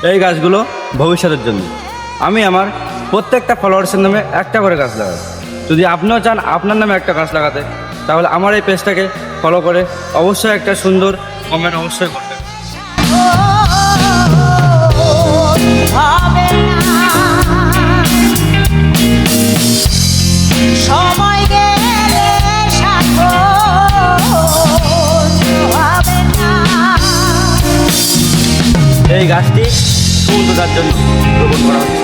এই গাছগুলো ভবিষ্যতের জন্য। আমি আমার প্রত্যেকটা ফলোয়ার্সের নামে একটা করে গাছ লাগাই। যদি আপনিও চান আপনার নামে একটা গাছ লাগাতে, তাহলে আমার এই পেজটাকে ফলো করে অবশ্যই একটা সুন্দর কমেন্ট অবশ্যই করবেন। সময় গেলে হবে না। এই গাছটি সুন্দরতার জন্য রোপণ করা হচ্ছে।